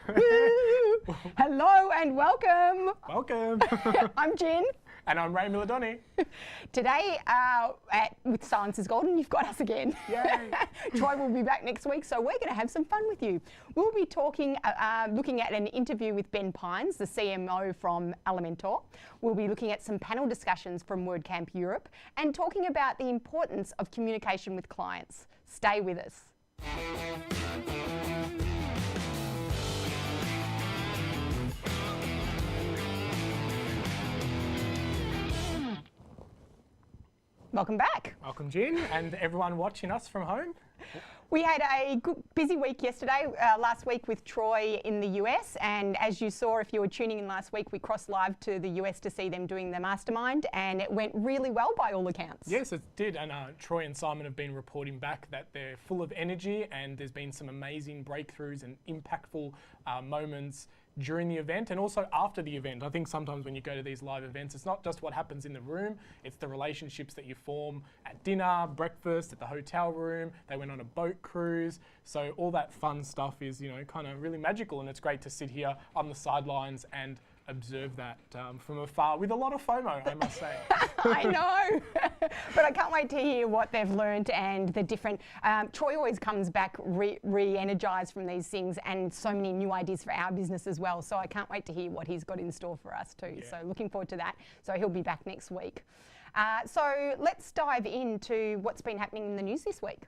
Hello and welcome. Welcome. I'm Jen. And I'm Ray Milladoni. Today, with Silence is Golden, you've got us again. Yay. Troy will be back next week, so we're going to have some fun with you. We'll be talking, looking at an interview with Ben Pines, the CMO from Elementor. We'll be looking at some panel discussions from WordCamp Europe and talking about the importance of communication with clients. Stay with us. Welcome back. Welcome, Jen, and everyone watching us from home. We had a busy week yesterday, last week with Troy in the US, and as you saw if you were tuning in last week, we crossed live to the US to see them doing the mastermind, and it went really well by all accounts. Yes, it did, and Troy and Simon have been reporting back that they're full of energy, and there's been some amazing breakthroughs and impactful moments during the event and also after the event. I think sometimes when you go to these live events, it's not just what happens in the room, it's the relationships that you form at dinner, breakfast, at the hotel room. They went on a boat cruise. So all that fun stuff is, you know, kind of really magical, and it's great to sit here on the sidelines and observe that from afar with a lot of FOMO, I must say. I know, but I can't wait to hear what they've learned and the different. Troy always comes back re-energized from these things and so many new ideas for our business as well. So I can't wait to hear what he's got in store for us too. Yeah. So looking forward to that. So he'll be back next week. So let's dive into what's been happening in the news this week.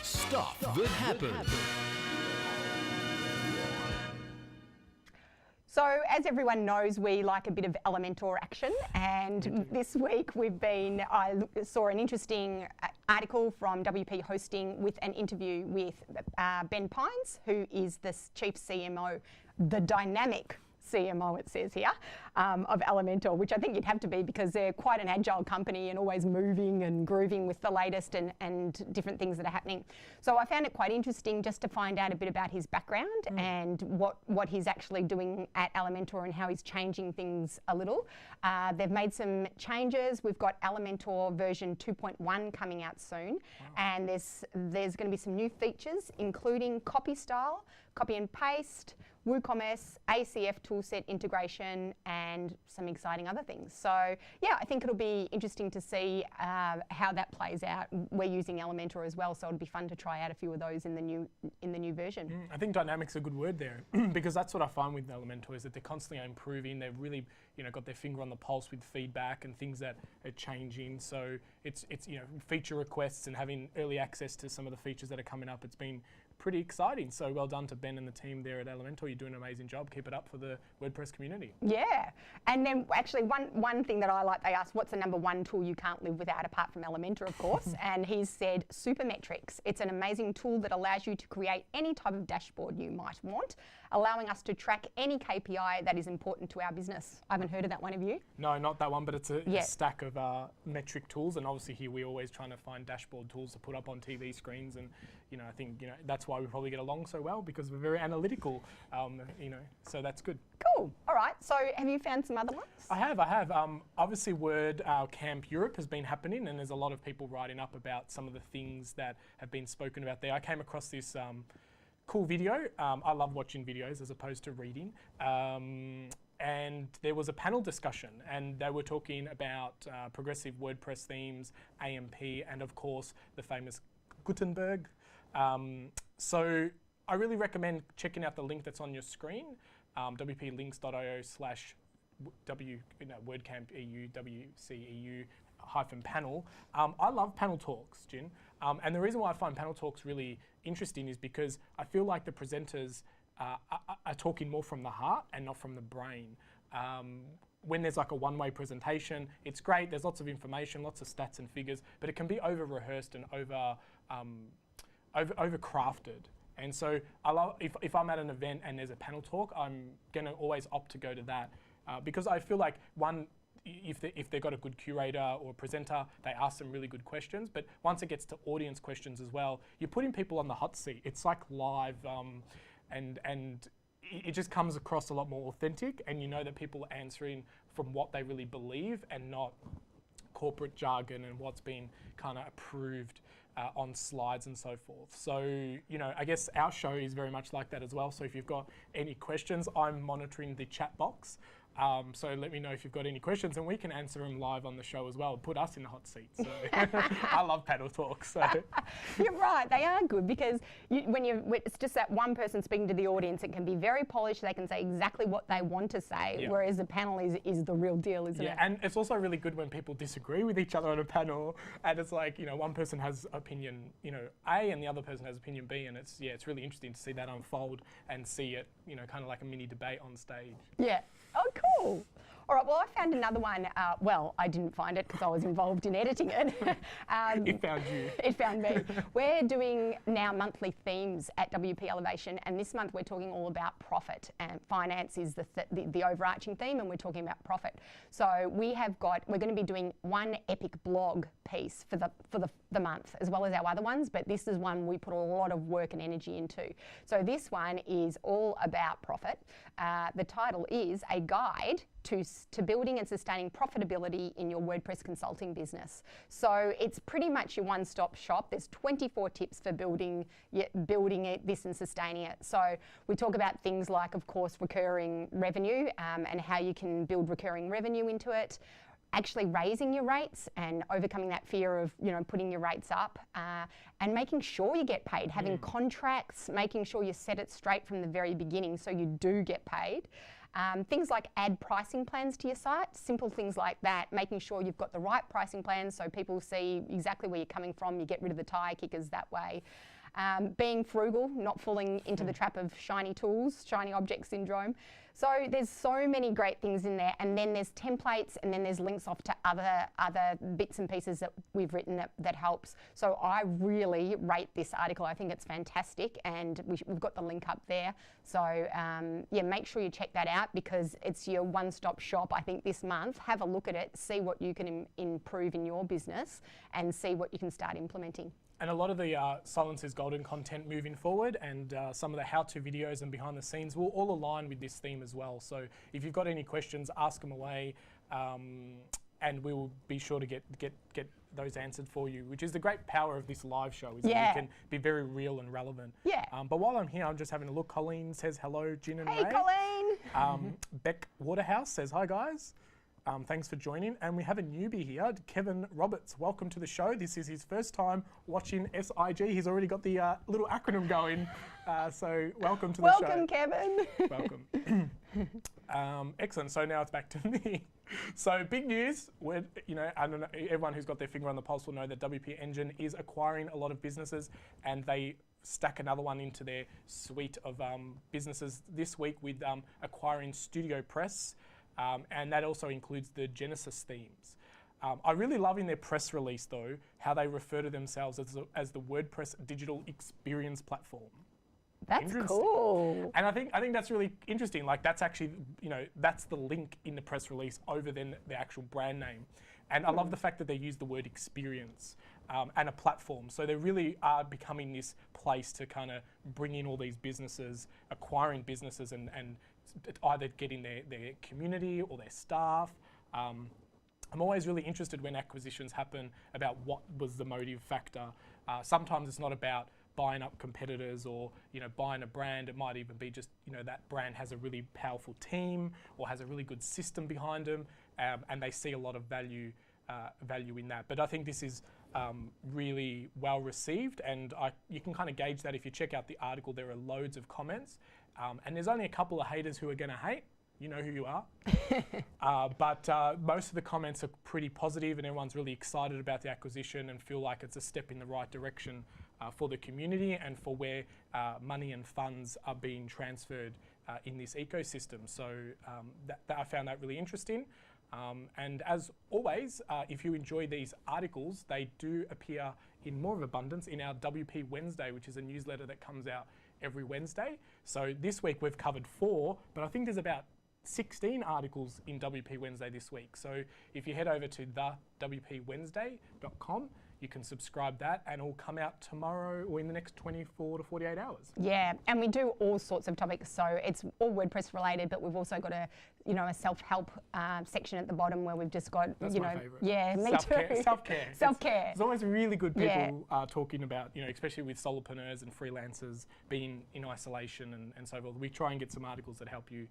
Stuff that happened. So, as everyone knows, we like a bit of Elementor action, and this week I saw an interesting article from WP Hosting with an interview with Ben Pines, who is the Chief CMO, the dynamic CMO, it says here, of Elementor, which I think you'd have to be because they're quite an agile company and always moving and grooving with the latest and different things that are happening. So I found it quite interesting just to find out a bit about his background and what he's actually doing at Elementor and how he's changing things a little. They've made some changes. We've got Elementor version 2.1 coming out soon, and there's going to be some new features, including copy style, copy and paste, WooCommerce, ACF toolset integration, and some exciting other things. So yeah, I think it'll be interesting to see how that plays out. We're using Elementor as well, so it'll be fun to try out a few of those in the new version. I think dynamic's a good word there because that's what I find with Elementor is that they're constantly improving. They've really, you know, got their finger on the pulse with feedback and things that are changing. So it's you know, feature requests and having early access to some of the features that are coming up. It's been pretty exciting. So well done to Ben and the team there at Elementor. You're doing an amazing job. Keep it up for the WordPress community. Yeah, and then actually one thing that I like, they asked, what's the number one tool you can't live without apart from Elementor, of course, and he said Supermetrics. It's an amazing tool that allows you to create any type of dashboard you might want, allowing us to track any KPI that is important to our business. I haven't heard of that one, have you? No, not that one, but it's a stack of metric tools, and obviously here we're always trying to find dashboard tools to put up on TV screens, and you know, I think, you know, that's why we probably get along so well because we're very analytical, you know, so that's good. Cool. All right. So have you found some other ones? I have. Obviously WordCamp Europe has been happening, and there's a lot of people writing up about some of the things that have been spoken about there. I came across this cool video. I love watching videos as opposed to reading. And there was a panel discussion, and they were talking about progressive WordPress themes, AMP, and of course the famous Gutenberg. So I really recommend checking out the link that's on your screen, wplinks.io/WordCamp EU WCEU -panel. I love panel talks, Jen. And the reason why I find panel talks really interesting is because I feel like the presenters are talking more from the heart and not from the brain. When there's like a one-way presentation, it's great, there's lots of information, lots of stats and figures, but it can be over-rehearsed and over-crafted. And so I love, if I'm at an event and there's a panel talk, I'm gonna always opt to go to that because I feel like if they've got a good curator or presenter, they ask some really good questions, but once it gets to audience questions as well, you're putting people on the hot seat. It's like live, and it just comes across a lot more authentic, and you know that people are answering from what they really believe and not corporate jargon and what's been kind of approved on slides and so forth. So, you know, I guess our show is very much like that as well. So if you've got any questions, I'm monitoring the chat box. So let me know if you've got any questions and we can answer them live on the show as well. Put us in the hot seat. So I love panel talks. So. You're right, they are good because it's just that one person speaking to the audience, it can be very polished, they can say exactly what they want to say, whereas the panel is the real deal, isn't it? And it's also really good when people disagree with each other on a panel and it's like, you know, one person has opinion, you know, A and the other person has opinion B, and it's really interesting to see that unfold and see it, you know, kind of like a mini debate on stage. Yeah. Oh, cool. All right, well, I found another one. Well, I didn't find it because I was involved in editing it. It found you. It found me. We're doing now monthly themes at WP Elevation, and this month we're talking all about profit, and finance is the overarching theme, and we're talking about profit. So we're going to be doing one epic blog piece for the month, as well as our other ones, but this is one we put a lot of work and energy into. So this one is all about profit. The title is A Guide to Building and Sustaining Profitability in Your WordPress Consulting Business. So it's pretty much your one-stop shop. There's 24 tips for building this and sustaining it. So we talk about things like, of course, recurring revenue and how you can build recurring revenue into it. Actually raising your rates and overcoming that fear of, you know, putting your rates up and making sure you get paid, having contracts, making sure you set it straight from the very beginning so you do get paid. Things like add pricing plans to your site, simple things like that, making sure you've got the right pricing plans so people see exactly where you're coming from, you get rid of the tire kickers that way. Being frugal, not falling into the trap of shiny tools, shiny object syndrome. So there's so many great things in there, and then there's templates, and then there's links off to other bits and pieces that we've written that helps. So I really rate this article. I think it's fantastic, and we've got the link up there. So yeah, make sure you check that out because it's your one-stop shop. I think this month, have a look at it, see what you can improve in your business, and see what you can start implementing. And a lot of the Silence is Golden content moving forward and some of the how-to videos and behind the scenes will all align with this theme as well. So if you've got any questions, ask them away and we will be sure to get those answered for you, which is the great power of this live show, is that we can be very real and relevant. Yeah. But while I'm here, I'm just having a look. Colleen says hello, Gin and Ray. Hey, Colleen. Beck Waterhouse says, hi guys. Thanks for joining. And we have a newbie here, Kevin Roberts. Welcome to the show. This is his first time watching SIG. He's already got the little acronym going. So welcome to the show. Welcome, Kevin. Welcome. Excellent. So now it's back to me. So big news. You know, I don't know, everyone who's got their finger on the pulse will know that WP Engine is acquiring a lot of businesses, and they stack another one into their suite of businesses this week with acquiring StudioPress. And that also includes the Genesis themes. I really love in their press release, though, how they refer to themselves as the WordPress digital experience platform. That's cool. And I think that's really interesting. Like that's actually, you know, that's the link in the press release over then the actual brand name. And I love the fact that they use the word experience and a platform. So they really are becoming this place to kind of bring in all these businesses, acquiring businesses and either getting their community or their staff. I'm always really interested when acquisitions happen about what was the motive factor. Sometimes it's not about buying up competitors or, you know, buying a brand. It might even be just, you know, that brand has a really powerful team or has a really good system behind them, and they see a lot of value in that. But I think this is really well received, and you can kind of gauge that if you check out the article. There are loads of comments. And there's only a couple of haters who are going to hate. You know who you are. But most of the comments are pretty positive, and everyone's really excited about the acquisition and feel like it's a step in the right direction for the community and for where money and funds are being transferred in this ecosystem. So I found that really interesting. And as always, if you enjoy these articles, they do appear in more of abundance in our WP Wednesday, which is a newsletter that comes out every Wednesday. So this week we've covered 4, but I think there's about 16 articles in WP Wednesday this week. So if you head over to thewpwednesday.com, you can subscribe that, and it'll come out tomorrow or in the next 24 to 48 hours. Yeah, and we do all sorts of topics. So it's all WordPress related, but we've also got a self-help section at the bottom where we've just got, That's my favourite. Yeah, me Self-care. too. Self-care. Self-care. It's always really good people talking about, especially with solopreneurs and freelancers being in isolation and so forth. We try and get some articles that help you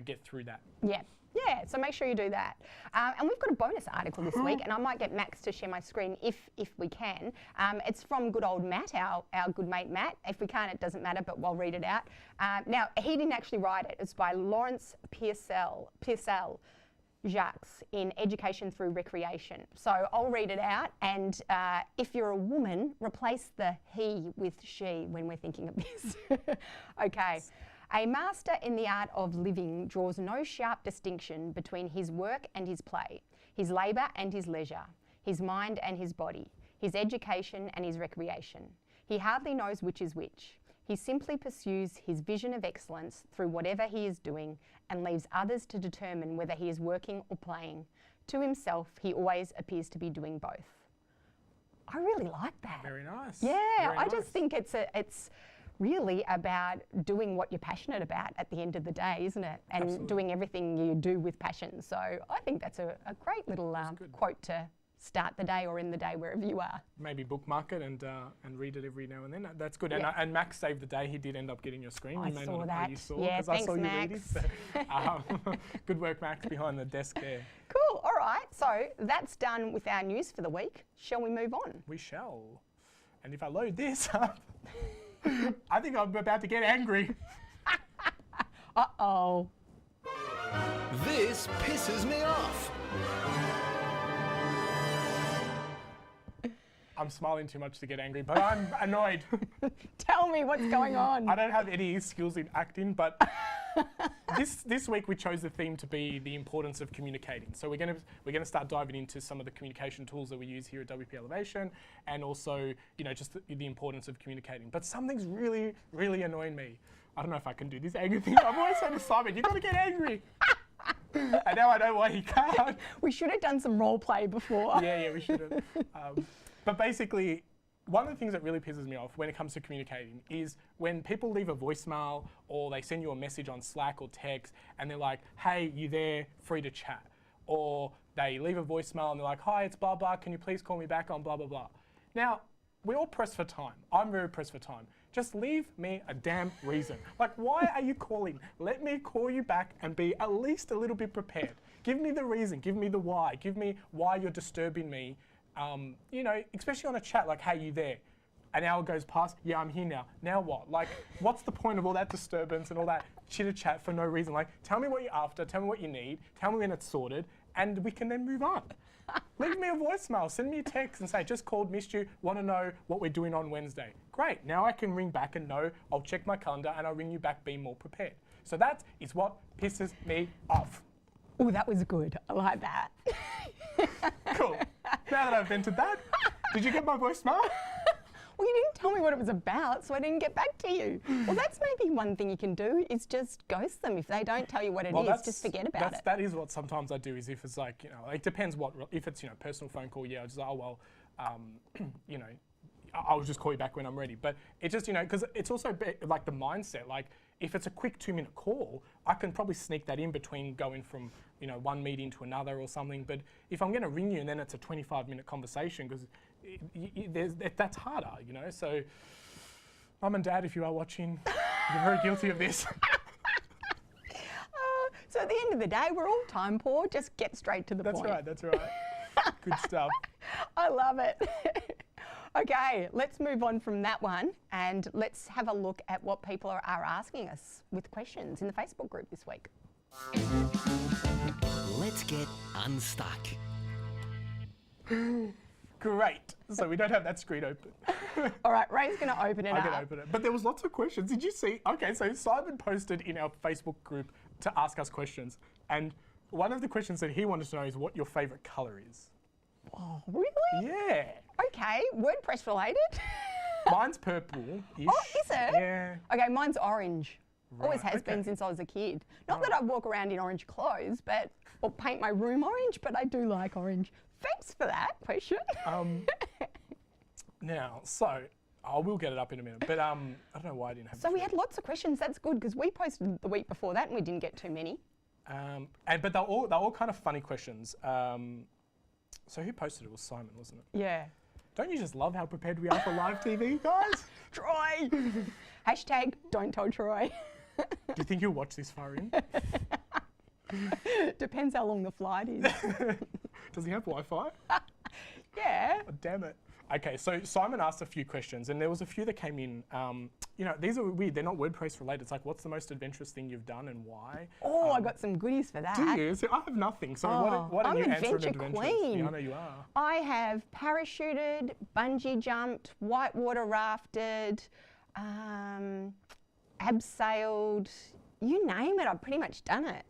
get through that. Yeah. Yeah, so make sure you do that. And we've got a bonus article this week, and I might get Max to share my screen if we can. It's from good old Matt, our good mate Matt. If we can't, it doesn't matter, but we'll read it out. Now, he didn't actually write it. It's by Lawrence Pearsall Jacques in Education Through Recreation. So I'll read it out, and if you're a woman, replace the he with she when we're thinking of this. Okay. A master in the art of living draws no sharp distinction between his work and his play, his labour and his leisure, his mind and his body, his education and his recreation. He hardly knows which is which. He simply pursues his vision of excellence through whatever he is doing and leaves others to determine whether he is working or playing. To himself, he always appears to be doing both. I really like that. Very nice. Yeah, Very I nice. just think it's really about doing what you're passionate about at the end of the day, isn't it? And Absolutely. doing everything you do with passion. So I think that's a great little quote to start the day or in the day wherever you are. Maybe bookmark it and read it every now and then. That's good. Yeah. And Max saved the day. He did end up getting your screen. I You may saw not know that. you saw, Yeah, because I saw thanks, you reading. Max. So, good work, Max, behind the desk there. Cool. All right. So that's done with our news for the week. Shall we move on? We shall. And if I load this up, I think I'm about to get angry. Uh-oh. This pisses me off. I'm smiling too much to get angry, but I'm annoyed. Tell me what's going on. I don't have any skills in acting, but this week we chose the theme to be the importance of communicating. So we're gonna start diving into some of the communication tools that we use here at WP Elevation, and also just the importance of communicating. But something's really, really annoying me. I don't know if I can do this angry thing. I've always said to Simon, you've got to get angry. And now I know why he can't. We should have done some role play before. Yeah, we should have. But basically, one of the things that really pisses me off when it comes to communicating is when people leave a voicemail or they send you a message on Slack or text and they're like, hey, you there, free to chat. Or they leave a voicemail and they're like, hi, it's blah, blah, can you please call me back on blah, blah, blah. Now, we all press for time. I'm very pressed for time. Just leave me a damn reason. Like, why are you calling? Let me call you back and be at least a little bit prepared. Give me the reason, give me the why, give me why you're disturbing me. Especially on a chat, like, hey, you there? An hour goes past, yeah, I'm here now. Now what? Like, what's the point of all that disturbance and all that chitter-chat for no reason? Like, tell me what you're after, tell me what you need, tell me when it's sorted, and we can then move on. Leave me a voicemail, send me a text and say, just called, missed you, want to know what we're doing on Wednesday. Great, now I can ring back and know, I'll check my calendar and I'll ring you back being more prepared. So that is what pisses me off. Oh, that was good. I like that. Cool. Now that I've vented that, did you get my voicemail? Well, you didn't tell me what it was about, so I didn't get back to you. Well, that's maybe one thing you can do is just ghost them. If they don't tell you what it is, just forget about it. That is what sometimes I do, is if it's like, it depends what, if it's, personal phone call, yeah, I just, I'll just call you back when I'm ready. But it just, because it's also like the mindset, like if it's a quick 2-minute call, I can probably sneak that in between going from, one meeting to another or something. But if I'm going to ring you and then it's a 25-minute conversation, because that's harder, So, Mum and Dad, if you are watching, you're very guilty of this. So at the end of the day, we're all time poor. Just get straight to the point. That's right. Good stuff. I love it. Okay, let's move on from that one and let's have a look at what people are asking us with questions in the Facebook group this week. Let's get unstuck. Great. So we don't have that screen open. All right, Ray's going to open it up. I'm going to open it. But there was lots of questions. Did you see? Okay, so Simon posted in our Facebook group to ask us questions. And one of the questions that he wanted to know is what your favourite colour is. Oh, really? Yeah. Okay, WordPress related. Mine's purple-ish. Oh, is it? Yeah. Okay, mine's orange. Right, Always has been okay. since I was a kid. Not that I walk around in orange clothes, or paint my room orange, but I do like orange. Thanks for that question. Now, so I will get it up in a minute, but I don't know why I didn't have. So we had lots of questions. That's good because we posted the week before that and we didn't get too many. But they're all kind of funny questions. So who posted it? It was Simon, wasn't it? Yeah. Don't you just love how prepared we are for live TV, guys? Troy! Hashtag don't tell Troy. Do you think he'll watch this far in? Depends how long the flight is. Does he have Wi-Fi? Yeah. Oh, damn it. Okay, so Simon asked a few questions, and there was a few that came in. You know, these are weird. They're not WordPress related. It's like, what's the most adventurous thing you've done and why? Oh, I got some goodies for that. Do you? So I have nothing. So why don't you answer an adventurous? Queen. Yeah, I know you are. I have parachuted, bungee jumped, whitewater rafted, abseiled, you name it, I've pretty much done it.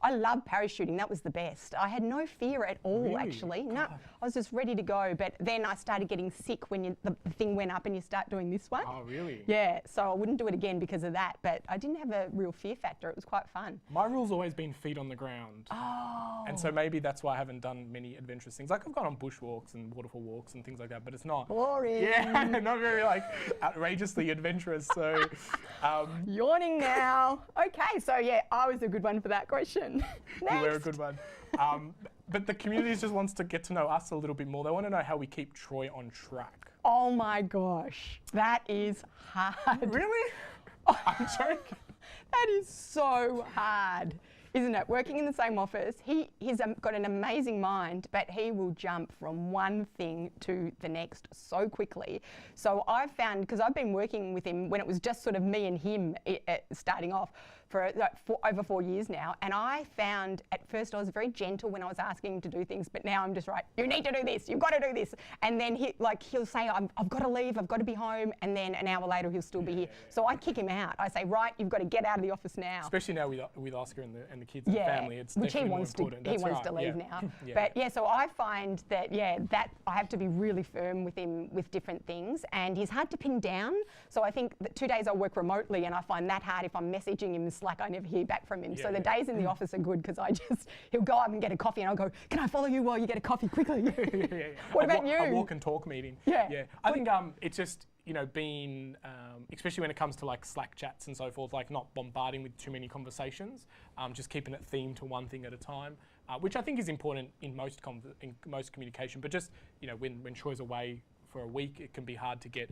I love parachuting, that was the best. I had no fear at all, Really? actually. No, God. I was just ready to go, but then I started getting sick when the thing went up and you start doing this one. Oh, really? Yeah, so I wouldn't do it again because of that, but I didn't have a real fear factor. It was quite fun. My rule's always been feet on the ground. Oh. And so maybe that's why I haven't done many adventurous things. Like I've gone on bushwalks and waterfall walks and things like that, but it's not. Boring. Yeah, not very like outrageously adventurous. So, Yawning now. Okay, so yeah, I was a good one for that question. you were a good one. But the community just wants to get to know us a little bit more. They want to know how we keep Troy on track. Oh my gosh, that is hard. Really? I'm joking. That is so hard, isn't it? Working in the same office, he's got an amazing mind, but he will jump from one thing to the next so quickly. So I've found, because I've been working with him when it was just sort of me and him starting off, for like over 4 years now, and I found at first I was very gentle when I was asking him to do things, but now I'm just right, you need to do this, you've got to do this, and then he'll say, I've got to leave, I've got to be home, and then an hour later he'll still be here. So I kick him out. I say, right, you've got to get out of the office now. Especially now with Oscar and the kids and the family, it's which definitely he more wants important. to, he wants to leave now. Yeah. But yeah, so I find that that I have to be really firm with him with different things, and he's hard to pin down. So I think that 2 days I work remotely, and I find that hard. If I'm messaging him in Slack, I never hear back from him. So the days in the office are good because he'll go up and get a coffee, and I'll go, can I follow you while you get a coffee quickly? What about you? A walk and talk meeting. Yeah. I think it's just, being, especially when it comes to like Slack chats and so forth, like not bombarding with too many conversations, just keeping it themed to one thing at a time, which I think is important in most communication. But just, when Troy's away for a week, it can be hard to get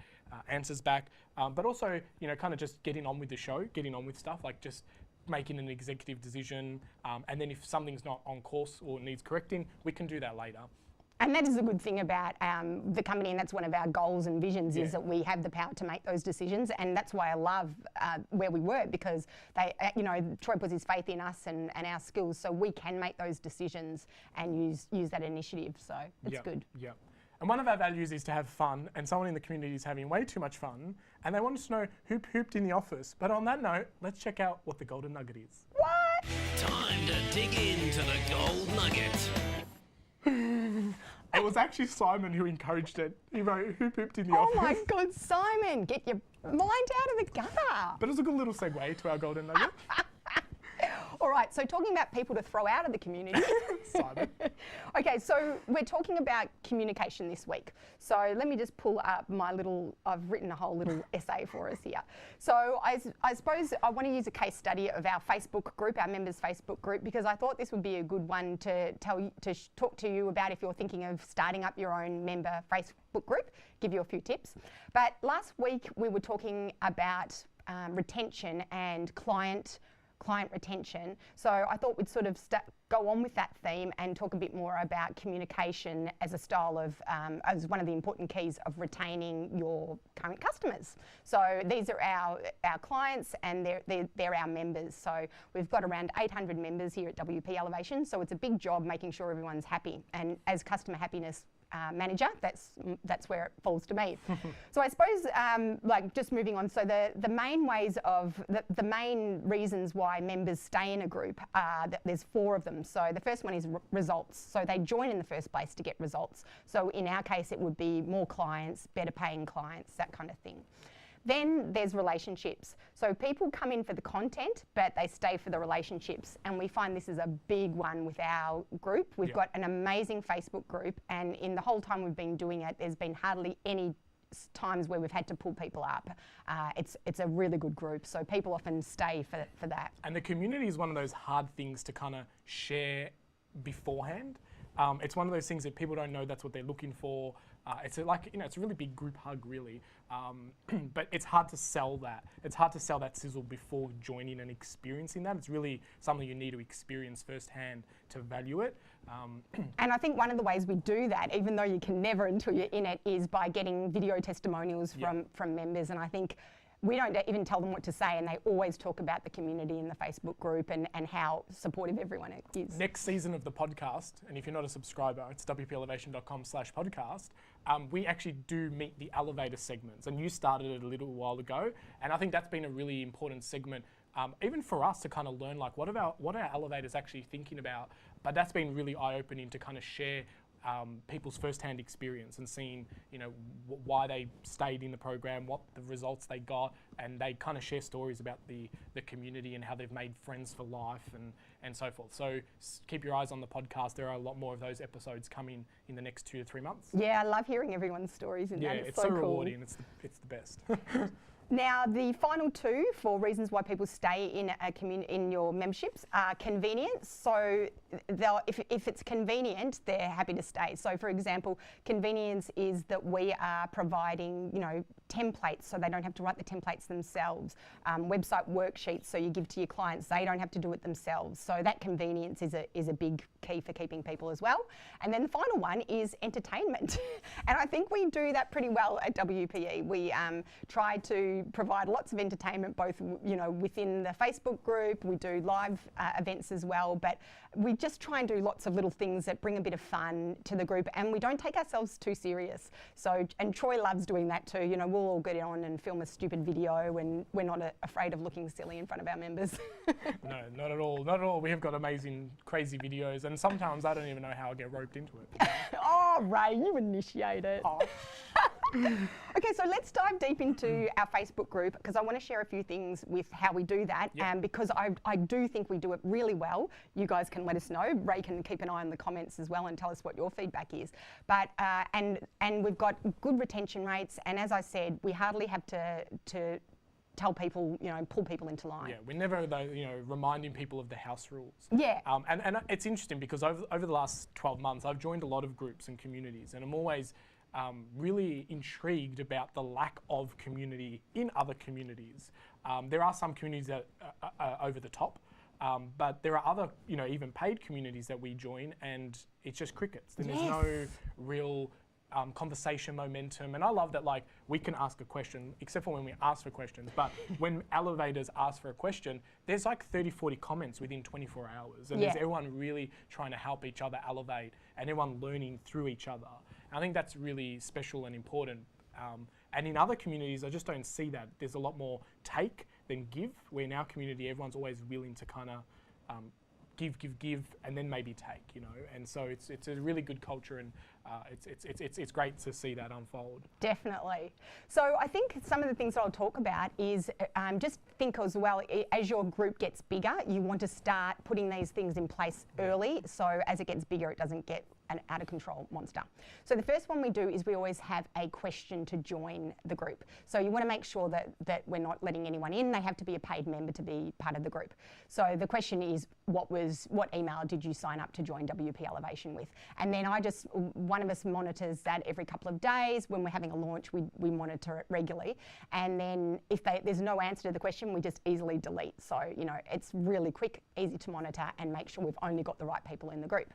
answers back. But also, kind of just getting on with the show, getting on with stuff, like just making an executive decision. And then if something's not on course or needs correcting, we can do that later. And that is a good thing about the company, and that's one of our goals and visions, is that we have the power to make those decisions. And that's why I love where we work, because they, Troy puts his faith in us and our skills, so we can make those decisions and use that initiative. So it's good. Yeah. And one of our values is to have fun, and someone in the community is having way too much fun, and they want us to know who pooped in the office. But on that note, let's check out what the golden nugget is. What? Time to dig into the gold nugget. It was actually Simon who encouraged it. He wrote, who pooped in the office? Oh my God, Simon, get your mind out of the gutter. But it was a good little segue to our golden nugget. All right, so talking about people to throw out of the community. Simon. Okay, so we're talking about communication this week. So let me just pull up I've written a whole little essay for us here. So I suppose I want to use a case study of our Facebook group, our members' Facebook group, because I thought this would be a good one to talk to you about if you're thinking of starting up your own member Facebook group, give you a few tips. But last week we were talking about retention and client retention. So I thought we'd sort of go on with that theme and talk a bit more about communication as a style of, as one of the important keys of retaining your current customers. So these are our clients, and they're our members. So we've got around 800 members here at WP Elevation. So it's a big job making sure everyone's happy. And as customer happiness manager, that's where it falls to me. So I suppose, just moving on, so the main ways of, the main reasons why members stay in a group are that there's 4 of them. So the first one is results. So they join in the first place to get results. So in our case, it would be more clients, better paying clients, that kind of thing. Then there's relationships. So people come in for the content, but they stay for the relationships. And we find this is a big one with our group. We've got an amazing Facebook group, and in the whole time we've been doing it, there's been hardly any times where we've had to pull people up, it's a really good group. So people often stay for that. And the community is one of those hard things to kind of share beforehand. It's one of those things that people don't know that's what they're looking for. It's it's a really big group hug, really. But it's hard to sell that. It's hard to sell that sizzle before joining and experiencing that. It's really something you need to experience firsthand to value it. And I think one of the ways we do that, even though you can never until you're in it, is by getting video testimonials from members. And I think we don't even tell them what to say, and they always talk about the community in the Facebook group and how supportive everyone is. Next season of the podcast, and if you're not a subscriber, it's wpelevation.com/podcast. We actually do meet the elevator segments, and you started it a little while ago, and I think that's been a really important segment, even for us to kind of learn like what are elevators actually thinking about. But that's been really eye-opening to kind of share people's first-hand experience and seeing, why they stayed in the program, what the results they got, and they kind of share stories about the community and how they've made friends for life and so forth. So keep your eyes on the podcast. There are a lot more of those episodes coming in the next 2 to 3 months. Yeah, I love hearing everyone's stories in that. It's so rewarding. It's the best. Now, the final two for reasons why people stay in in your memberships are convenience. So if it's convenient, they're happy to stay. So for example, convenience is that we are providing, templates so they don't have to write the templates themselves, website worksheets so you give to your clients, they don't have to do it themselves. So that convenience is a big key for keeping people as well. And then the final one is entertainment. And I think we do that pretty well at WPE. We try to provide lots of entertainment, both within the Facebook group. We do live events as well, but we just try and do lots of little things that bring a bit of fun to the group, and we don't take ourselves too serious. So, and Troy loves doing that too. We'll all get on and film a stupid video, and we're not afraid of looking silly in front of our members. No, not at all. Not at all. We have got amazing, crazy videos, and sometimes I don't even know how I get roped into it. Oh, Ray, you initiate it. Oh. Okay, so let's dive deep into our Facebook group, because I want to share a few things with how we do that, because I do think we do it really well. You guys can let us know. Ray can keep an eye on the comments as well and tell us what your feedback is. But and we've got good retention rates, and as I said, we hardly have to tell people, pull people into line. Yeah, we're never, reminding people of the house rules. Yeah. And it's interesting because over the last 12 months, I've joined a lot of groups and communities, and I'm always really intrigued about the lack of community in other communities. There are some communities that are over the top, but there are other, even paid communities that we join, and it's just crickets. And there's no real conversation momentum. And I love that, we can ask a question, except for when we ask for questions. But when elevators ask for a question, there's 30, 40 comments within 24 hours. And there's everyone really trying to help each other elevate, and everyone learning through each other. I think that's really special and important. And in other communities, I just don't see that. There's a lot more take than give, where in our community, everyone's always willing to kind of give, and then maybe take, And so it's a really good culture, and it's great to see that unfold. Definitely. So I think some of the things that I'll talk about is just think as well, as your group gets bigger, you want to start putting these things in place early, so as it gets bigger, it doesn't get an out-of-control monster. So the first one we do is we always have a question to join the group. So you want to make sure that we're not letting anyone in. They have to be a paid member to be part of the group. So the question is, what email did you sign up to join WP Elevation with? And then one of us monitors that every couple of days. When we're having a launch, we monitor it regularly. And then if there's no answer to the question, we just easily delete. So, it's really quick, easy to monitor, and make sure we've only got the right people in the group.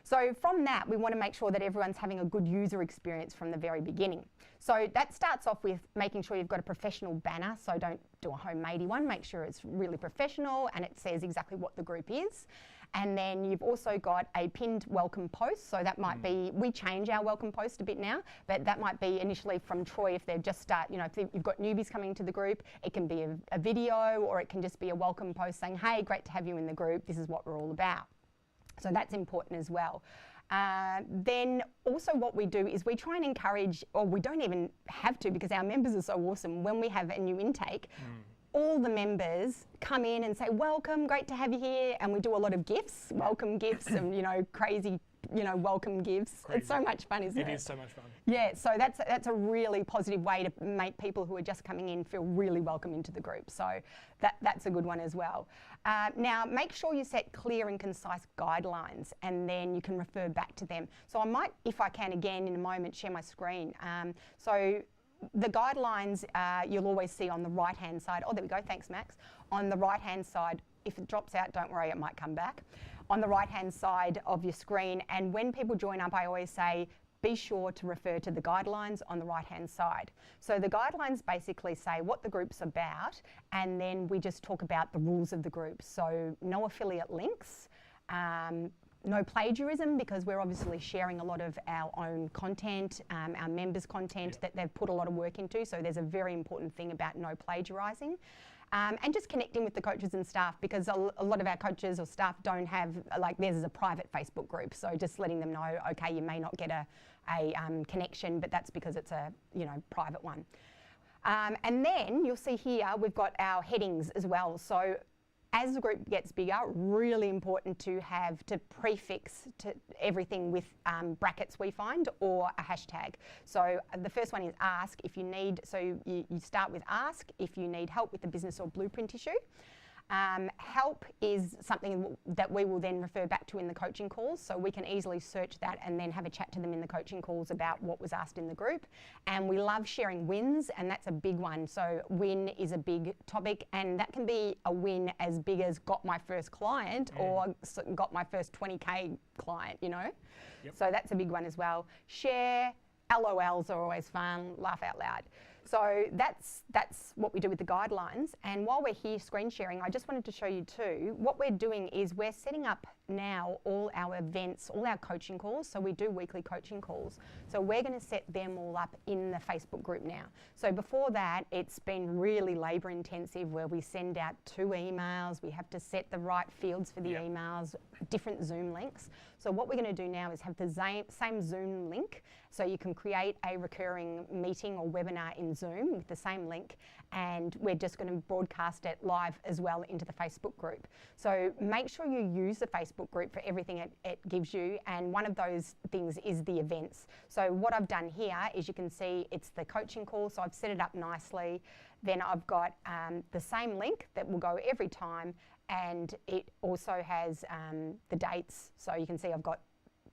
So from that, we want to make sure that everyone's having a good user experience from the very beginning. So that starts off with making sure you've got a professional banner. So don't do a homemade one. Make sure it's really professional and it says exactly what the group is. And then you've also got a pinned welcome post. So that might be, we change our welcome post a bit now, but that might be initially from Troy if they've just if you've got newbies coming to the group. It can be a video, or it can just be a welcome post saying, hey, great to have you in the group. This is what we're all about. So that's important as well. Then also what we do is we try and encourage, or we don't even have to because our members are so awesome, when we have a new intake, all the members come in and say, welcome, great to have you here. And we do a lot of gifts, welcome gifts and, crazy welcome gifts. Crazy. It's so much fun, isn't it? It is so much fun. Yeah, so that's a really positive way to make people who are just coming in feel really welcome into the group. So that's a good one as well. Now, make sure you set clear and concise guidelines, and then you can refer back to them. So I might, if I can again in a moment, share my screen. So the guidelines you'll always see on the right-hand side. Oh, there we go. Thanks, Max. On the right-hand side, if it drops out, don't worry, it might come back. On the right-hand side of your screen, and when people join up, I always say, be sure to refer to the guidelines on the right-hand side. So the guidelines basically say what the group's about, and then we just talk about the rules of the group. So no affiliate links, no plagiarism, because we're obviously sharing a lot of our own content, our members' content that they've put a lot of work into. So there's a very important thing about no plagiarising. And just connecting with the coaches and staff, because a lot of our coaches or staff don't have, like theirs is a private Facebook group. So just letting them know, okay, you may not get a connection, but that's because it's a private one. And then you'll see here we've got our headings as well. So as the group gets bigger, really important to have to prefix to everything with brackets, we find, or a hashtag. So the first one is ask if you need, so you start with ask if you need help with the business or blueprint issue. Help is something that we will then refer back to in the coaching calls, so we can easily search that and then have a chat to them in the coaching calls about what was asked in the group. And we love sharing wins, and that's a big one. So win is a big topic, and that can be a win as big as got my first client or got my first 20K client, Yep. So that's a big one as well. Share, LOLs are always fun, laugh out loud. So that's what we do with the guidelines. And while we're here screen sharing, I just wanted to show you too, what we're doing is we're setting up now all our events, all our coaching calls. So we do weekly coaching calls. So we're going to set them all up in the Facebook group now. So before that, it's been really labor intensive where we send out 2 emails. We have to set the right fields for the emails, different Zoom links. So what we're going to do now is have the same Zoom link. So you can create a recurring meeting or webinar in Zoom with the same link, and we're just going to broadcast it live as well into the Facebook group. So make sure you use the Facebook group for everything it gives you, and one of those things is the events. So what I've done here is you can see it's the coaching call, so I've set it up nicely. Then I've got the same link that will go every time, and it also has the dates. So you can see I've got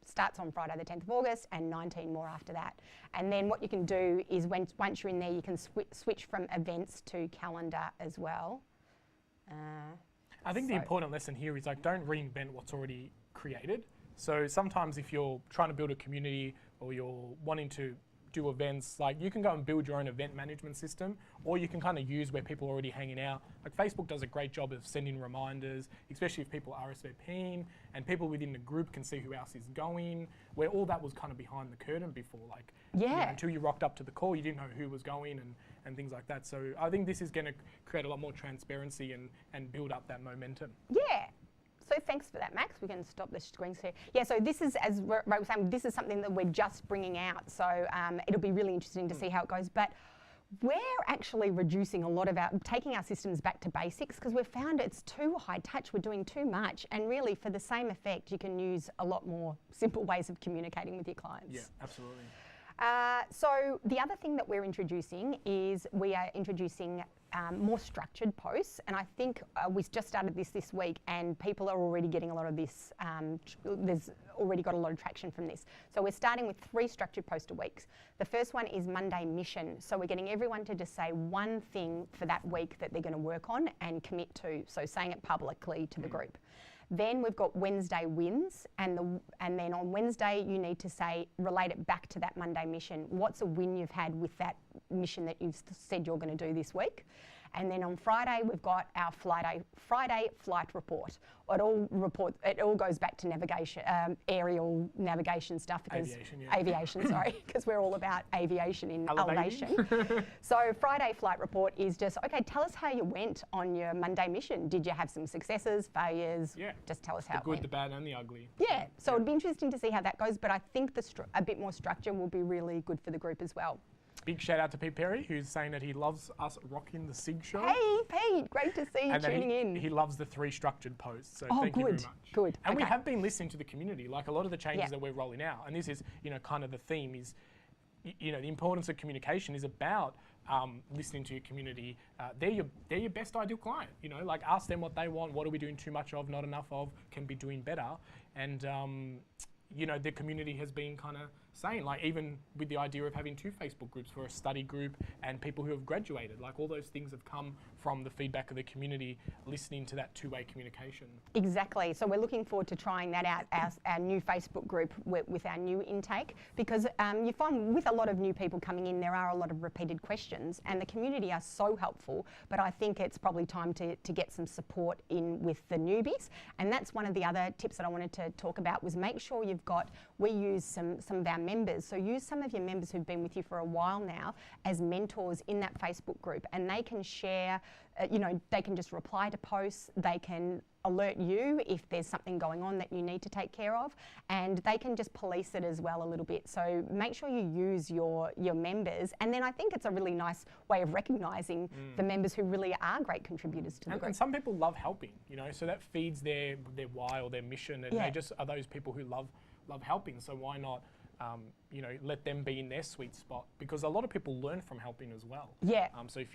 starts on Friday the 10th of August and 19 more after that. And then what you can do is once you're in there, you can switch from events to calendar as well. I think the important lesson here is don't reinvent what's already created. So sometimes if you're trying to build a community or you're wanting to do events, you can go and build your own event management system, or you can kind of use where people are already hanging out. Facebook does a great job of sending reminders, especially if people are RSVPing, and people within the group can see who else is going, where all that was kind of behind the curtain before. Until you rocked up to the call, you didn't know who was going and things like that. So I think this is going to create a lot more transparency and build up that momentum. Yeah. So thanks for that, Max. We can stop the screen share. Yeah, so this is, as Ray was saying, this is something that we're just bringing out. So it'll be really interesting to see how it goes. But we're actually reducing a lot of taking our systems back to basics, because we've found it's too high touch. We're doing too much. And really, for the same effect, you can use a lot more simple ways of communicating with your clients. Yeah, absolutely. So the other thing that we're introducing is we are introducing more structured posts, and I think we just started this week, and people are already getting a lot of this. There's already got a lot of traction from this. So we're starting with 3 structured posts a week. The first one is Monday mission. So we're getting everyone to just say one thing for that week that they're going to work on and commit to. So saying it publicly to the group. Then we've got Wednesday wins, and then on Wednesday you need to relate it back to that Monday mission. What's a win you've had with that mission that you've said you're going to do this week? And then on Friday we've got our Friday flight report. It all goes back to navigation, aerial navigation stuff. Aviation, sorry, because we're all about aviation in Elevation. So Friday flight report is just, okay, tell us how you went on your Monday mission. Did you have some successes, failures? Yeah. Just tell us how it went. The good, the bad, and the ugly. Yeah. So it'd be interesting to see how that goes, but I think a bit more structure will be really good for the group as well. Big shout out to Pete Perry, who's saying that he loves us rocking the SIG show. Hey, Pete, great to see you And tuning in. He loves the 3 structured posts. So Oh, thank you very good, much. good. And we Okay. have been listening to the community. Like a lot of the changes Yeah. that we're rolling out, and this is, kind of the theme is, the importance of communication is about listening to your community. They're your best ideal client. Like ask them what they want. What are we doing too much of, not enough of? Can be doing better. And the community has been kind of saying, like, even with the idea of having 2 Facebook groups for a study group and people who have graduated, like all those things have come from the feedback of the community, listening to that 2-way communication. Exactly. So we're looking forward to trying that out, our new Facebook group with our new intake, because you find with a lot of new people coming in, there are a lot of repeated questions, and the community are so helpful, but I think it's probably time to get some support in with the newbies. And that's one of the other tips that I wanted to talk about, was make sure we use some of our members. So use some of your members who've been with you for a while now as mentors in that Facebook group, and they can share, they can just reply to posts, they can alert you if there's something going on that you need to take care of, and they can just police it as well a little bit. So make sure you use your members, and then I think it's a really nice way of recognising the members who really are great contributors to the group. And some people love helping, so that feeds their why or their mission, and they just are those people who love helping. So why not let them be in their sweet spot, because a lot of people learn from helping as well. Yeah. So if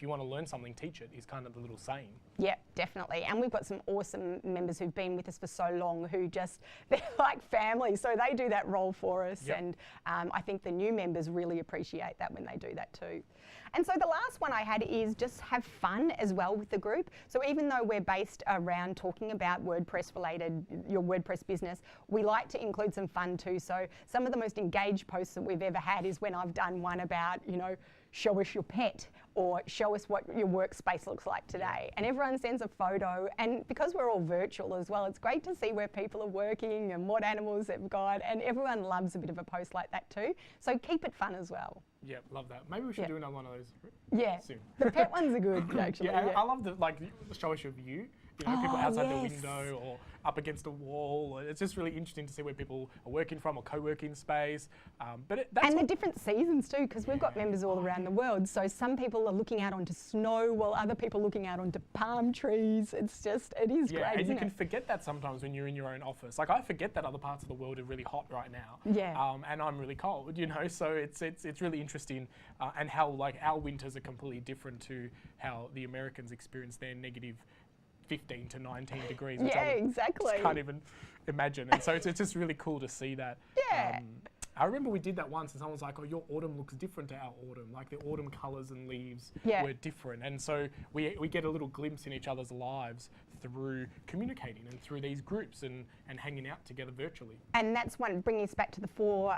you want to learn something, teach it is kind of the little saying. Yeah, definitely. And we've got some awesome members who've been with us for so long who they're like family, so they do that role for us. Yep. And I think the new members really appreciate that when they do that too. And so the last one I had is just have fun as well with the group. So even though we're based around talking about WordPress related, your WordPress business, we like to include some fun too. So some of the most engaged posts that we've ever had is when I've done one about, show us your pet, or show us what your workspace looks like today. And everyone sends a photo, and because we're all virtual as well, it's great to see where people are working and what animals they've got, and everyone loves a bit of a post like that too. So keep it fun as well. Yeah, love that. Maybe we should do another one of those soon. The pet ones are good, actually. I love the show us your view. People outside the window or up against a wall. It's just really interesting to see where people are working from, or co-working space. And the different seasons too, because we've got members all around the world. So some people are looking out onto snow, while other people are looking out onto palm trees. It is great. And you can forget that sometimes when you're in your own office. Like I forget that other parts of the world are really hot right now. Yeah. And I'm really cold. So it's really interesting, and how like our winters are completely different to how the Americans experience their negative 15 to 19 degrees. Which I exactly. can't even imagine. And so it's just really cool to see that. Yeah. I remember we did that once, and someone was like, "Oh, your autumn looks different to our autumn. Like the autumn colours and leaves were different." And so we get a little glimpse in each other's lives through communicating and through these groups and hanging out together virtually. And that's one, bringing us back to the 4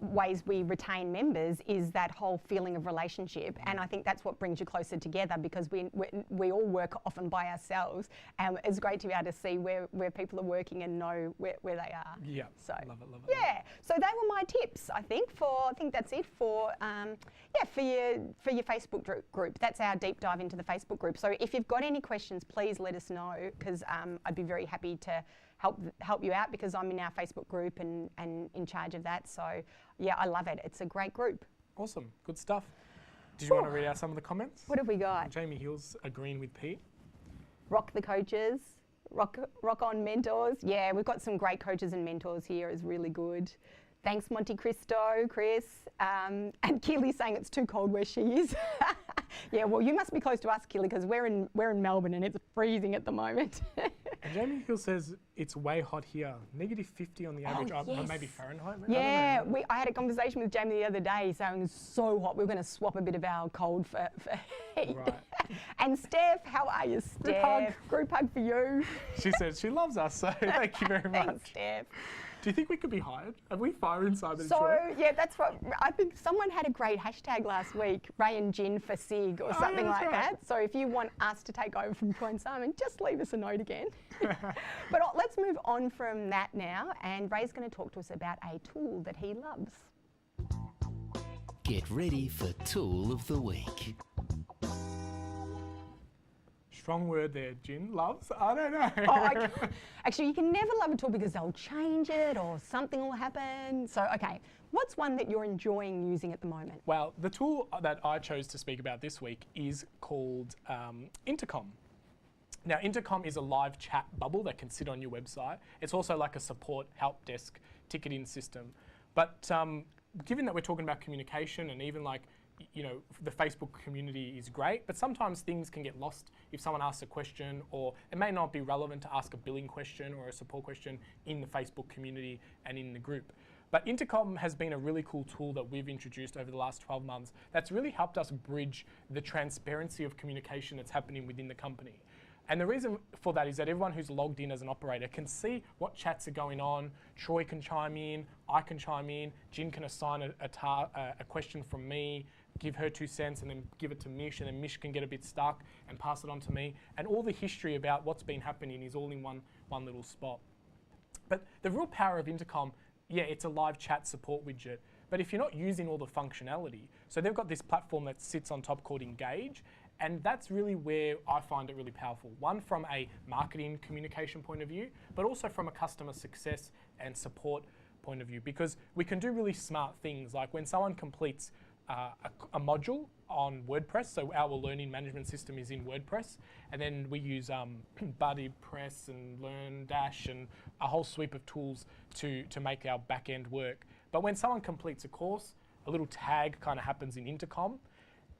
ways we retain members, is that whole feeling of relationship. And I think that's what brings you closer together, because we all work often by ourselves, and it's great to be able to see where people are working and know where they are. Yeah, so love it. Yeah, so they were my tips. I think that's it for your Facebook group. That's our deep dive into the Facebook group. So if you've got any questions, please let us know, because I'd be very happy to help you out, because I'm in our Facebook group and in charge of that. So yeah, I love it. It's a great group. Awesome, good stuff. Did you want to read out some of the comments? What have we got? Jamie Hill's agreeing with Pete. Rock the coaches. Rock on mentors. Yeah, we've got some great coaches and mentors here. It's really good. Thanks, Monte Cristo, Chris. And Keely's saying it's too cold where she is. Yeah, well, you must be close to us, Keely, because we're in Melbourne and it's freezing at the moment. And Jamie Hill says it's way hot here. -50 on the average. Yes. Maybe Fahrenheit? Yeah, I had a conversation with Jamie the other day saying it's so hot. We're going to swap a bit of our cold for heat. Right. And Steph, how are you, Steph? Group hug for you. She said she loves us, so thank you very much. Thanks, Steph. Do you think we could be hired? Have we firing Simon and So, Troy? yeah, that's what I think. Someone had a great hashtag last week, Ray and Gin for SIG or something like that. So if you want us to take over from Troy and Simon, just leave us a note again. But let's move on from that now, and Ray's going to talk to us about a tool that he loves. Get ready for Tool of the Week. strong word there, Gin. Loves? I don't know. Actually, you can never love a tool because they'll change it or something will happen. So, okay, what's one that you're enjoying using at the moment? Well, the tool that I chose to speak about this week is called Intercom. Now, Intercom is a live chat bubble that can sit on your website. It's also like a support help desk ticketing system. But given that we're talking about communication and even like, you know, the Facebook community is great, but sometimes things can get lost if someone asks a question, or it may not be relevant to ask a billing question or a support question in the Facebook community and in the group. But Intercom has been a really cool tool that we've introduced over the last 12 months that's really helped us bridge the transparency of communication that's happening within the company. And the reason for that is that everyone who's logged in as an operator can see what chats are going on. Troy can chime in, I can chime in, Jin can assign a question from me, give her 2 cents, and then give it to Mish, and then Mish can get a bit stuck and pass it on to me. And all the history about what's been happening is all in one little spot. But the real power of Intercom, yeah, it's a live chat support widget. But if you're not using all the functionality, so they've got this platform that sits on top called Engage, and that's really where I find it really powerful. One, from a marketing communication point of view, but also from a customer success and support point of view, because we can do really smart things, like when someone completes a module on WordPress, so our learning management system is in WordPress, and then we use BuddyPress and LearnDash and a whole sweep of tools to make our back end work. But when someone completes a course, a little tag kind of happens in Intercom,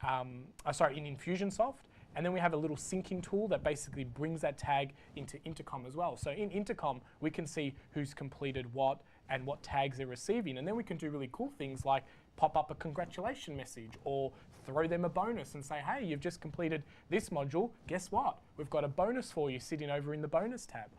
in Infusionsoft, and then we have a little syncing tool that basically brings that tag into Intercom as well. So in Intercom, we can see who's completed what and what tags they're receiving, and then we can do really cool things like pop up a congratulation message or throw them a bonus and say, hey, you've just completed this module, guess what? We've got a bonus for you sitting over in the bonus tab.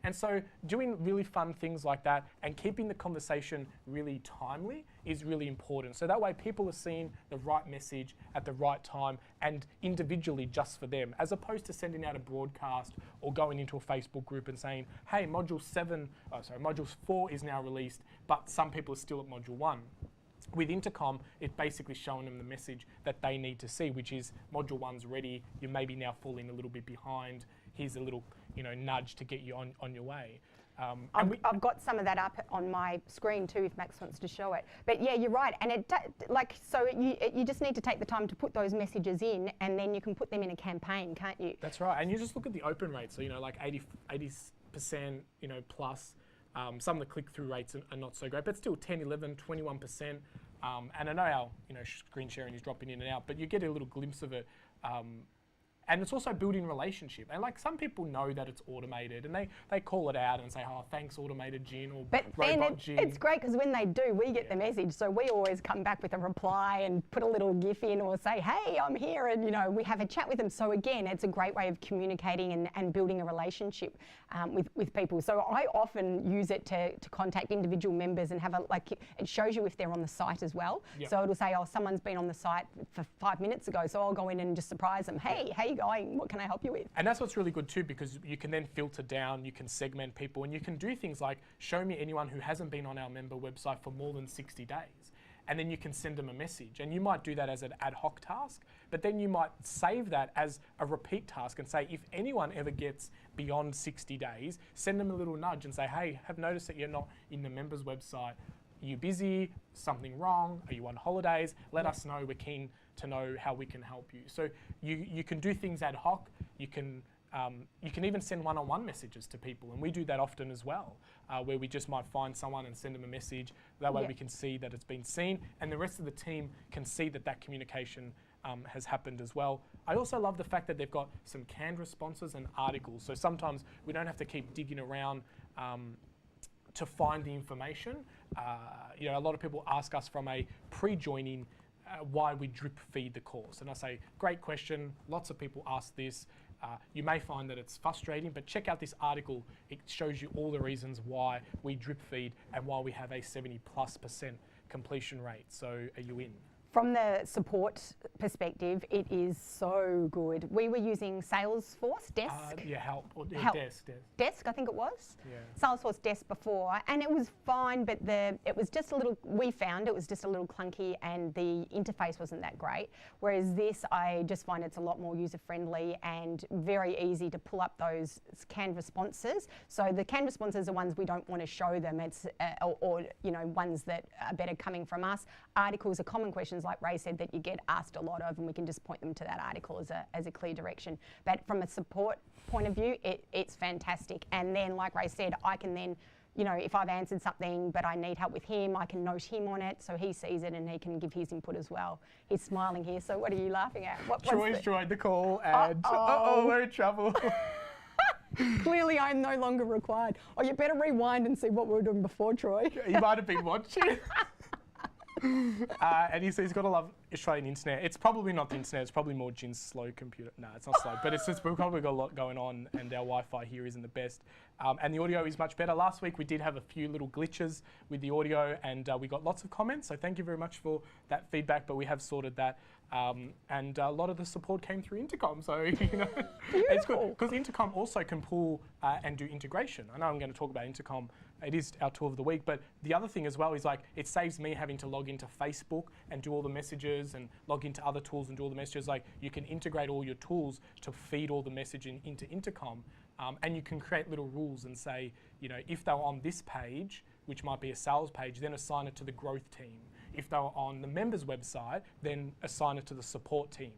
And so doing really fun things like that and keeping the conversation really timely is really important. So that way people are seeing the right message at the right time and individually just for them, as opposed to sending out a broadcast or going into a Facebook group and saying, hey, module 4 is now released, but some people are still at module 1. With Intercom, it's basically showing them the message that they need to see, which is module 1's ready, you may be now falling a little bit behind, here's a little nudge to get you on your way. I've got some of that up on my screen too, if Max wants to show it. But yeah, you're right, and you just need to take the time to put those messages in, and then you can put them in a campaign, can't you? That's right, and you just look at the open rate, so like 80% plus. Some of the click-through rates are not so great, but still 10, 11, 21%. And I know our screen sharing is dropping in and out, but you get a little glimpse of it. And it's also building relationship. And like some people know that it's automated and they call it out and say, oh, thanks automated Gin or robot Gin. It's great because when they do, we get the message. So we always come back with a reply and put a little GIF in or say, hey, I'm here. And we have a chat with them. So again, it's a great way of communicating and building a relationship with people. So I often use it to contact individual members and have it shows you if they're on the site as well. Yep. So it'll say, oh, someone's been on the site for 5 minutes ago. So I'll go in and just surprise them. Hey, how you going? What can I help you with? And that's what's really good too, because you can then filter down, you can segment people, and you can do things like show me anyone who hasn't been on our member website for more than 60 days. And then you can send them a message. And you might do that as an ad hoc task, but then you might save that as a repeat task and say, if anyone ever gets beyond 60 days, send them a little nudge and say, hey, have noticed that you're not in the members website. Are you busy? Something wrong? Are you on holidays? Let us know. We're keen to know how we can help you. So you can do things ad hoc. You can even send one-on-one messages to people, and we do that often as well, where we just might find someone and send them a message. That way we can see that it's been seen, and the rest of the team can see that communication has happened as well. I also love the fact that they've got some canned responses and articles, so sometimes we don't have to keep digging around to find the information. A lot of people ask us from a pre-joining why we drip feed the course, and I say, great question, lots of people ask this. You may find that it's frustrating, but check out this article. It shows you all the reasons why we drip feed and why we have a 70+% completion rate. So are you in? From the support perspective, it is so good. We were using Salesforce Desk. Help. Or, Help. Desk. Desk, I think it was. Yeah. Salesforce Desk before, and it was fine, but it was just a little, we found it was just a little clunky and the interface wasn't that great. Whereas this, I just find it's a lot more user-friendly and very easy to pull up those canned responses. So the canned responses are ones we don't want to show them. It's or you know, ones that are better coming from us. Articles are common questions, like Ray said, that you get asked a lot of, and we can just point them to that article as a clear direction. But from a support point of view, it's fantastic. And then, like Ray said, I can then, you know, if I've answered something but I need help with him, I can note him on it so he sees it and he can give his input as well. He's smiling here, so what are you laughing at? Troy's joined the call and we're in trouble. Clearly I'm no longer required. Oh, you better rewind and see what we were doing before, Troy. You might have been watching. And he says he's got to love Australian internet. It's probably not the internet, it's probably more Jin's slow computer. No, it's not slow, but it's just we've probably got a lot going on and our Wi-Fi here isn't the best. And the audio is much better. Last week we did have a few little glitches with the audio and we got lots of comments, so thank you very much for that feedback, but we have sorted that. And a lot of the support came through Intercom, so you know, it's good because Intercom also can pull and do integration. I know I'm going to talk about Intercom. It is our tool of the week, but the other thing as well is like it saves me having to log into Facebook and do all the messages and log into other tools and do all the messages. Like you can integrate all your tools to feed all the messaging into Intercom, and you can create little rules and say, you know, if they're on this page, which might be a sales page, then assign it to the growth team. If they were on the members website, then assign it to the support team.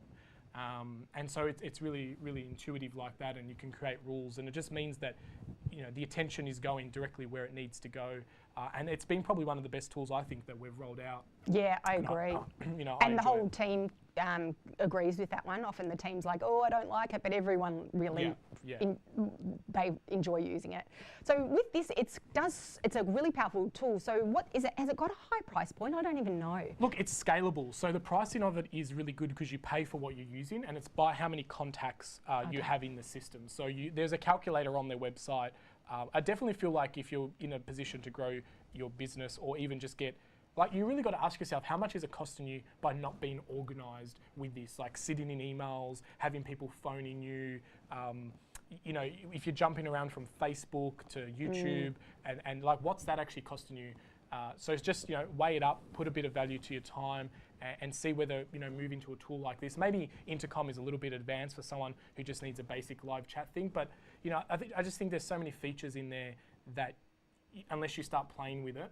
And so it's really, really intuitive like that, and you can create rules, and it just means that, you know, the attention is going directly where it needs to go. And it's been probably one of the best tools I think that we've rolled out. Yeah, I agree. You know, and the whole team agrees with that one. Often the team's like, oh, I don't like it, but everyone really, they enjoy using it. So with this, it's a really powerful tool. So what is it? Has it got a high price point? I don't even know. Look, it's scalable. So the pricing of it is really good because you pay for what you're using, and it's by how many contacts you have in the system. So there's a calculator on their website. I definitely feel like if you're in a position to grow your business or even just get, like, you really got to ask yourself, how much is it costing you by not being organised with this? Like sitting in emails, having people phoning you, you know, if you're jumping around from Facebook to YouTube, and like, what's that actually costing you? So it's just, you know, weigh it up, put a bit of value to your time, and see whether, you know, moving to a tool like this. Maybe Intercom is a little bit advanced for someone who just needs a basic live chat thing, but, you know, I just think there's so many features in there that unless you start playing with it,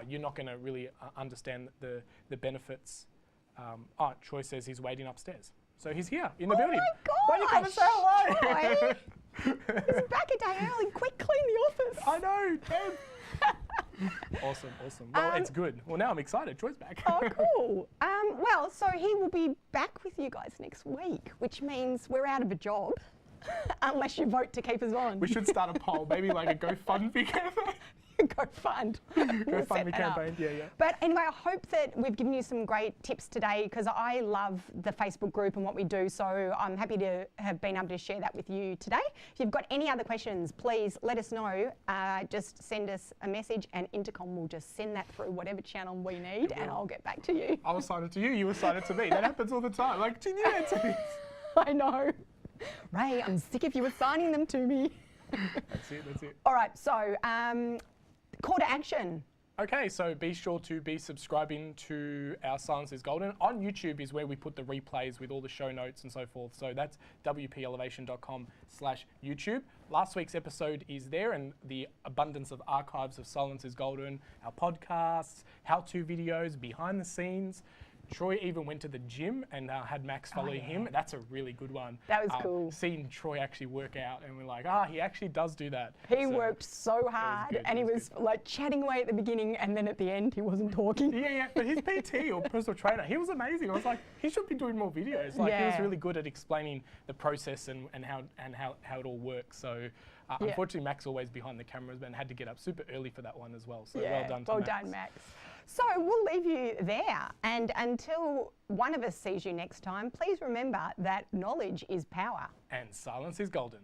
you're not going to really understand the benefits. Troy says he's waiting upstairs. So he's here in the building. Oh my gosh! Why do you come and say hello? Troy, he's back a day early. Quick, clean the office. I know, damn. Awesome. Well, it's good. Well, now I'm excited. Troy's back. Oh, cool. Well, so he will be back with you guys next week, which means we're out of a job, unless you vote to keep us on. We should start a poll, maybe like a GoFundMe campaign. GoFundMe campaign, yeah. But anyway, I hope that we've given you some great tips today, because I love the Facebook group and what we do, so I'm happy to have been able to share that with you today. If you've got any other questions, please let us know. Just send us a message and Intercom will just send that through whatever channel we need and I'll get back to you. I'll assign it to you, you assign it to me. That happens all the time. Like, do you answer this? I know. Ray, I'm sick of you assigning them to me. That's it. All right, so call to action. Okay, so be sure to be subscribing to our Silence is Golden. On YouTube is where we put the replays with all the show notes and so forth. So that's wpelevation.com/YouTube. Last week's episode is there, and the abundance of archives of Silence is Golden, our podcasts, how-to videos, behind the scenes. Troy even went to the gym and had Max follow him. That's a really good one. That was cool. Seeing Troy actually work out, and we're like, he actually does do that. He worked so hard, and he was like chatting away at the beginning, and then at the end he wasn't talking. Yeah, but his PT or personal trainer, he was amazing. I was like, he should be doing more videos. Like, he was really good at explaining the process and how it all works. So unfortunately, Max always behind the cameras, but had to get up super early for that one as well. So well done to Max. Well done, Max. So we'll leave you there, and until one of us sees you next time, please remember that knowledge is power. And silence is golden.